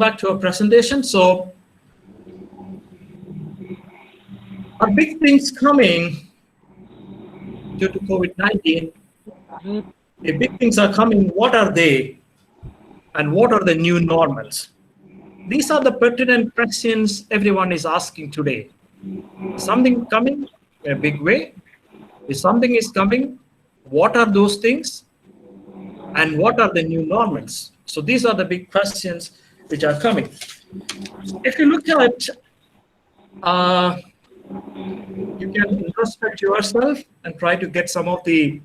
Back to our presentation. So, are big things coming due to COVID-19? If big things are coming, what are they? And what are the new normals? These are the pertinent questions everyone is asking today. Is something coming in a big way? If something is coming, what are those things? And what are the new normals? So these are the big questions which are coming. If you look at, you can introspect yourself and try to get some of the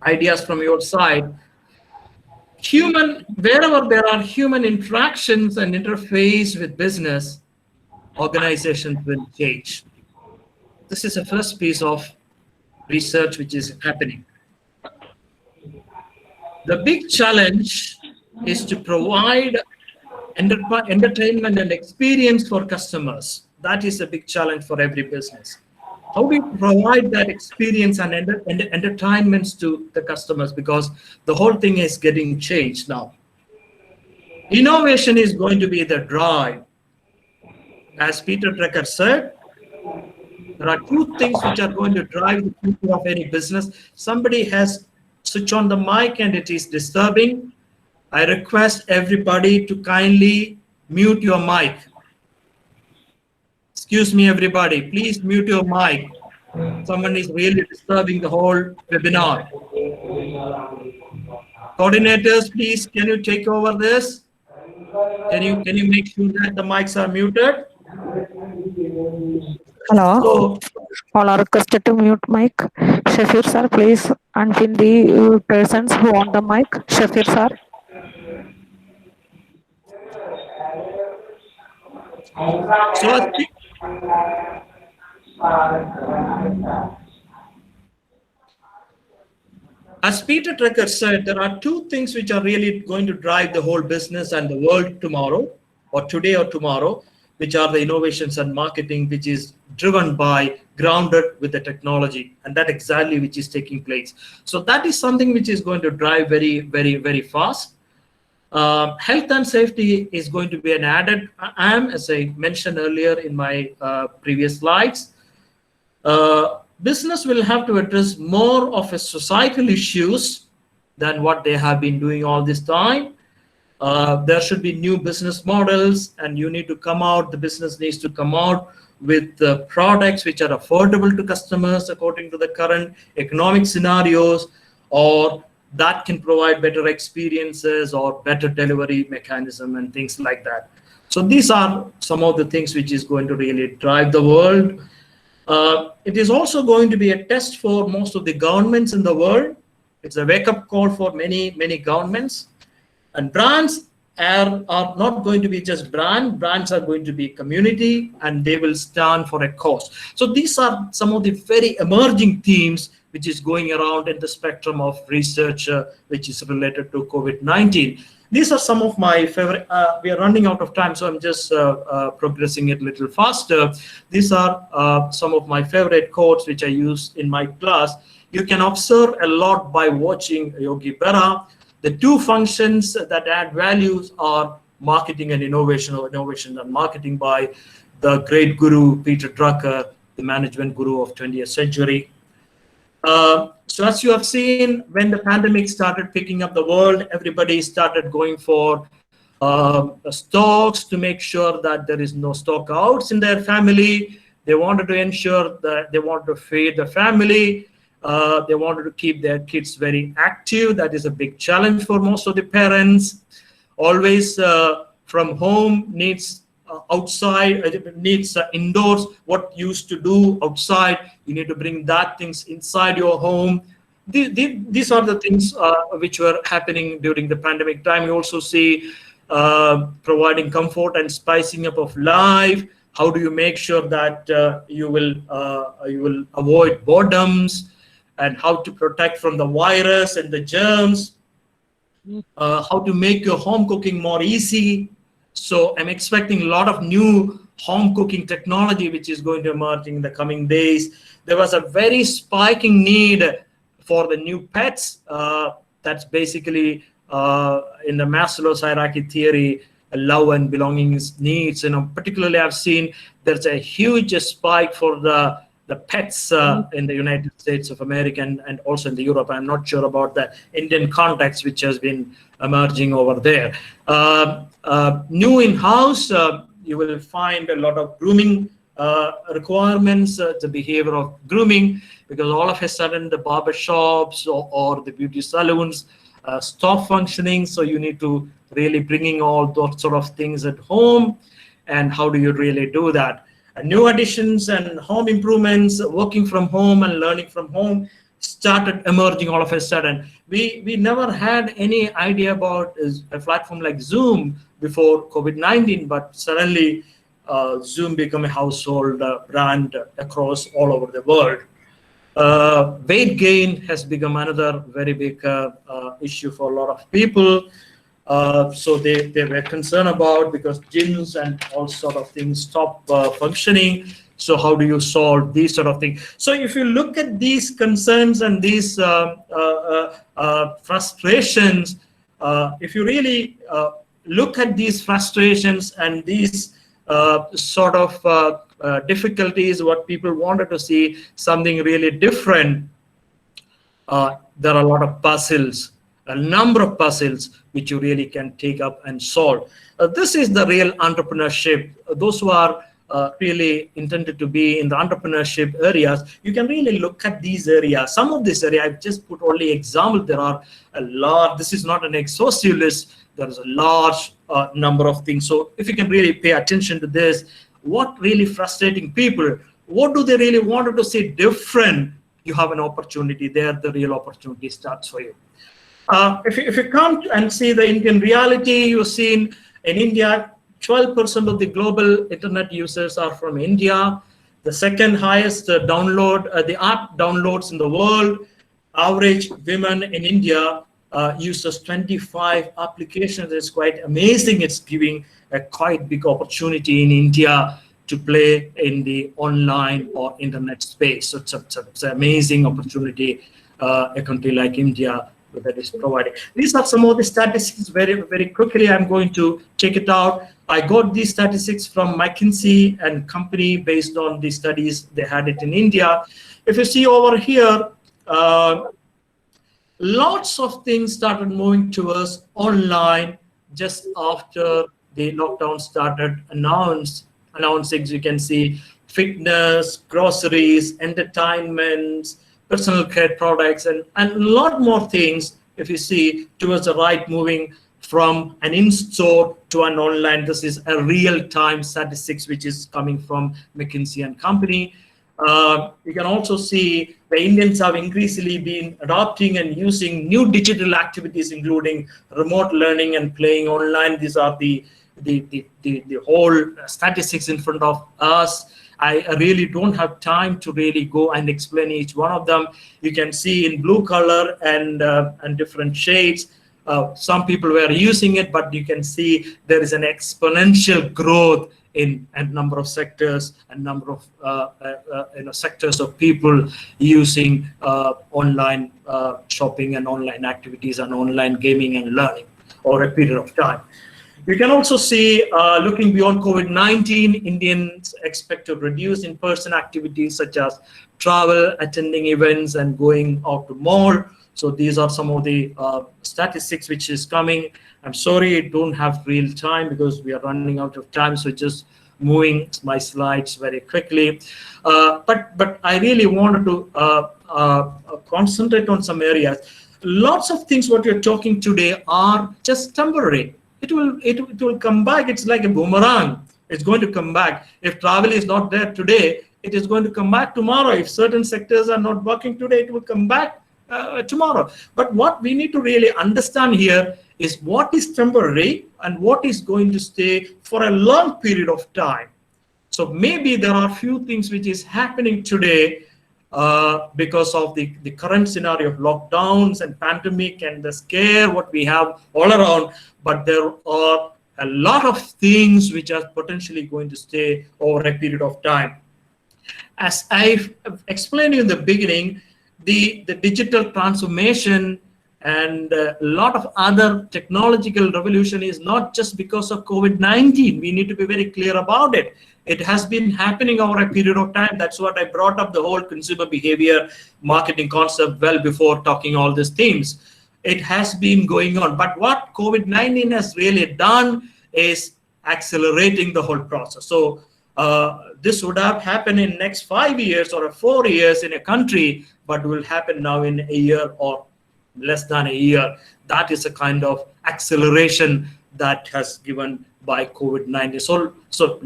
ideas from your side. Wherever there are human interactions and interface with business, organizations will change. This is the first piece of research which is happening. The big challenge is to provide entertainment and experience for customers. That is a big challenge for every business. How do you provide that experience and entertainments to the customers? Because the whole thing is getting changed now. Innovation is going to be the drive. As Peter Drucker said, there are two things which are going to drive the future of any business. Somebody has switched on the mic and it is disturbing. I request everybody to kindly mute your mic. Excuse me, everybody, please mute your mic. Someone is really disturbing the whole webinar. Coordinators, please, can you take over this? Can you make sure that the mics are muted? Hello. So, all are requested to mute mic. Shafir sir, please unpin the persons who want the mic. Shafir sir. So as Peter Drucker said, there are two things which are really going to drive the whole business and the world tomorrow, or today or tomorrow, which are the innovations and marketing, which is driven by, grounded with the technology, and that exactly which is taking place. So that is something which is going to drive very, very, very fast. Health and safety is going to be an added, as I mentioned earlier in my previous slides. Business will have to address more of a societal issues than what they have been doing all this time. There should be new business models, and you need to come out, the business needs to come out with products which are affordable to customers according to the current economic scenarios, or that can provide better experiences or better delivery mechanism and things like that. So these are some of the things which is going to really drive the world. It is also going to be a test for most of the governments in the world. It's a wake-up call for many, many governments. And brands are not going to be just brands are going to be community, and they will stand for a cause. So these are some of the very emerging themes which is going around in the spectrum of research which is related to COVID-19. These are some of my favorite. We are running out of time, so I'm just progressing it a little faster. These are some of my favorite quotes which I use in my class. You can observe a lot by watching Yogi Berra. The two functions that add values are marketing and innovation, or innovation and marketing, by the great guru Peter Drucker, the management guru of 20th century. So as you have seen, when the pandemic started picking up the world, everybody started going for stocks to make sure that there is no stock outs in their family. They wanted to ensure that they want to feed the family. They wanted to keep their kids very active. That is a big challenge for most of the parents. Always from home needs outside, needs indoors. What used to do outside, you need to bring that things inside your home. These are the things which were happening during the pandemic time. You also see providing comfort and spicing up of life. How do you make sure that you will avoid boredoms, and how to protect from the virus and the germs, how to make your home cooking more easy. So I'm expecting a lot of new home cooking technology which is going to emerge in the coming days. There was a very spiking need for the new pets. That's basically in the Maslow's hierarchy theory. love and belongings needs. Particularly I've seen there's a huge spike for the pets in the United States of America and also in the Europe. I'm not sure about the Indian context which has been emerging over there. New in-house, you will find a lot of grooming requirements, the behavior of grooming, because all of a sudden the barber shops or the beauty salons stop functioning. So you need to really bringing all those sort of things at home. And how do you really do that? New additions and home improvements, working from home and learning from home started emerging all of a sudden. We never had any idea about a platform like Zoom before COVID-19, but suddenly Zoom became a household brand across all over the world. Weight gain has become another very big issue for a lot of people. So they were concerned about, because gyms and all sort of things stop functioning. So how do you solve these sort of things? So if you look at these concerns and these frustrations, if you really look at these frustrations and these sort of difficulties, what people wanted to see something really different, there are a lot of puzzles, a number of puzzles which you really can take up and solve. This is the real entrepreneurship. Those who are really intended to be in the entrepreneurship areas, you can really look at these areas. Some of this area, I've just put only example. There are a lot. This is not an exhaustive list. There is a large number of things. So if you can really pay attention to this, what really frustrating people, what do they really wanted to see different? You have an opportunity there. The real opportunity starts for you. If you come and see the Indian reality, you've seen in India, 12% of the global internet users are from India. The second highest the app downloads in the world. Average women in India uses 25 applications. It's quite amazing. It's giving a quite big opportunity in India to play in the online or internet space. So it's an amazing opportunity, a country like India that is providing. These are some of the statistics. Very, very quickly, I'm going to check it out. I got these statistics from McKinsey and company based on the studies they had it in India. If you see over here, lots of things started moving towards online just after the lockdown started announcing. You can see fitness, groceries, entertainment, personal care products, and a lot more things. If you see towards the right, moving from an in-store to an online. This is a real-time statistics which is coming from McKinsey and company. You can also see the Indians have increasingly been adopting and using new digital activities, including remote learning and playing online. These are the whole statistics in front of us. I really don't have time to really go and explain each one of them. You can see in blue color and different shades. Some people were using it, but you can see there is an exponential growth in a number of sectors and number of sectors of people using online shopping and online activities and online gaming and learning over a period of time. You can also see, looking beyond COVID-19, Indians expect to reduce in-person activities such as travel, attending events, and going out to mall. So these are some of the statistics which is coming. I'm sorry I don't have real time because we are running out of time. So just moving my slides very quickly. But I really wanted to concentrate on some areas. Lots of things what you're talking today are just temporary. It will come back. It's like a boomerang. It's going to come back. If travel is not there today, it is going to come back tomorrow. If certain sectors are not working today, it will come back tomorrow. But what we need to really understand here is what is temporary and what is going to stay for a long period of time. So maybe there are a few things which is happening today because of the current scenario of lockdowns and pandemic and the scare what we have all around. But there are a lot of things which are potentially going to stay over a period of time. As I explained in the beginning, the digital transformation And a lot of other technological revolution is not just because of COVID-19. We need to be very clear about it. It has been happening over a period of time. That's what I brought up the whole consumer behavior marketing concept well before talking all these themes. It has been going on. But what COVID-19 has really done is accelerating the whole process. So this would have happened in next 5 years or 4 years in a country, but will happen now in a year or less than a year. That is a kind of acceleration that has given by COVID-19. So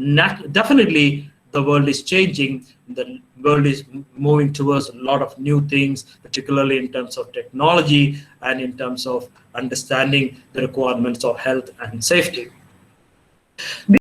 definitely the world is changing. The world is moving towards a lot of new things, particularly in terms of technology and in terms of understanding the requirements of health and safety.